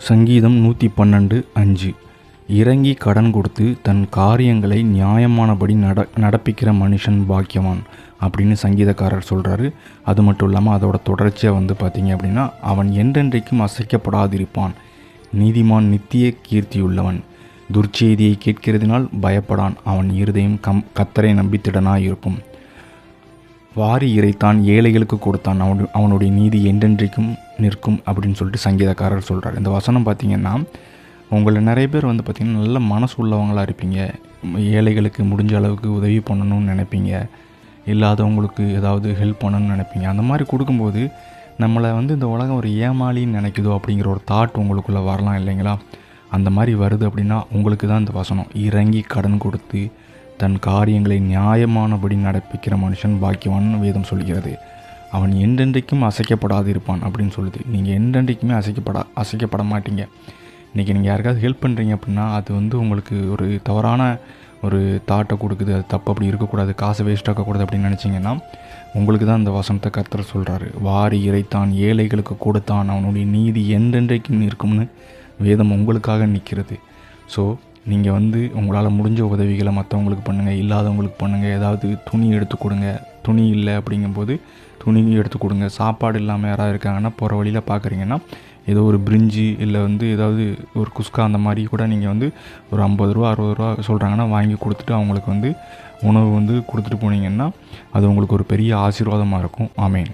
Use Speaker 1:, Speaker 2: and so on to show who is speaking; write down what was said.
Speaker 1: சங்கீதம் 112:5 இறங்கி கடன் கொடுத்து தன் காரியங்களை நியாயமானபடி நடப்பிக்கிற மனுஷன் பாக்கியவான் அப்படின்னு சங்கீதக்காரர் சொல்கிறாரு. அது மட்டும் இல்லாமல் அதோட தொடர்ச்சியாக பார்த்தீங்க அப்படின்னா, அவன் என்றென்றைக்கும் அசைக்கப்படாதிருப்பான். நீதிமான் நித்திய கீர்த்தியுள்ளவன். துர்ச்செய்தியை கேட்கிறதினால் பயப்படான். அவன் இருதயம் கர்த்தரை நம்பி திடனாயிருக்கும். வாரி இறைத்தான், ஏழைகளுக்கு கொடுத்தான், அவனுடைய நீதி என்றென்றைக்கும் நிற்கும் அப்படின்னு சொல்லிட்டு சங்கீதக்காரர் சொல்கிறார். இந்த வசனம் பார்த்திங்கன்னா, உங்களை நிறைய பேர் பார்த்திங்கன்னா நல்ல மனசு உள்ளவங்களாக இருப்பீங்க. ஏழைகளுக்கு முடிஞ்ச அளவுக்கு உதவி பண்ணணும்னு நினைப்பீங்க. இல்லாதவங்களுக்கு ஏதாவது ஹெல்ப் பண்ணணும்னு நினைப்பீங்க. அந்த மாதிரி கொடுக்கும்போது நம்மளை இந்த உலகம் ஒரு ஏமாளின்னு நினைக்குதோ அப்படிங்கிற ஒரு தாட் உங்களுக்குள்ளே வரலாம் இல்லைங்களா? அந்த மாதிரி வருது அப்படின்னா உங்களுக்கு தான் இந்த வசனம், இறங்கி கடன் கொடுத்து தன் காரியங்களை நியாயமானபடி நடப்பிக்கிற மனுஷன் பாக்கியவான்னு வேதம் சொல்கிறது. அவன் என்றென்றைக்கும் அசைக்கப்படாது இருப்பான் அப்படின்னு சொல்லுது. நீங்கள் என்றென்றைக்குமே அசைக்கப்பட மாட்டீங்க. இன்றைக்கி நீங்கள் யாருக்காவது ஹெல்ப் பண்ணுறீங்க அப்படின்னா அது உங்களுக்கு ஒரு தவறான ஒரு தாட்டை கொடுக்குது. அது தப்பு, அப்படி இருக்கக்கூடாது, காசை வேஸ்ட் ஆக்கக்கூடாது அப்படின்னு நினச்சிங்கன்னா உங்களுக்கு தான் இந்த வசனத்தை கர்த்தர் சொல்கிறாரு. வாரி இறைத்தான், ஏழைகளுக்கு கொடுத்தான், அவனுடைய நீதி என்றென்றைக்கும் இருக்கும்னு வேதம் உங்களுக்காக நிற்கிறது. ஸோ நீங்கள் உங்களால் முடிஞ்ச உதவிகளை மற்றவங்களுக்கு பண்ணுங்கள், இல்லாதவங்களுக்கு பண்ணுங்கள். ஏதாவது துணி எடுத்து கொடுங்க. துணி இல்லை அப்படிங்கும்போது துணி எடுத்து கொடுங்க. சாப்பாடு இல்லாமல் யாராவது இருக்காங்கன்னா போகிற வழியில் பார்க்குறீங்கன்னா ஏதோ ஒரு பிரிஞ்சி இல்லை ஏதாவது ஒரு குஸ்கா அந்த மாதிரி கூட நீங்கள் ஒரு 50 ரூபா 60 ரூபா சொல்கிறாங்கன்னா வாங்கி கொடுத்துட்டு அவங்களுக்கு உணவு கொடுத்துட்டு போனீங்கன்னா அது உங்களுக்கு ஒரு பெரிய ஆசீர்வாதமாக இருக்கும். ஆமேன்.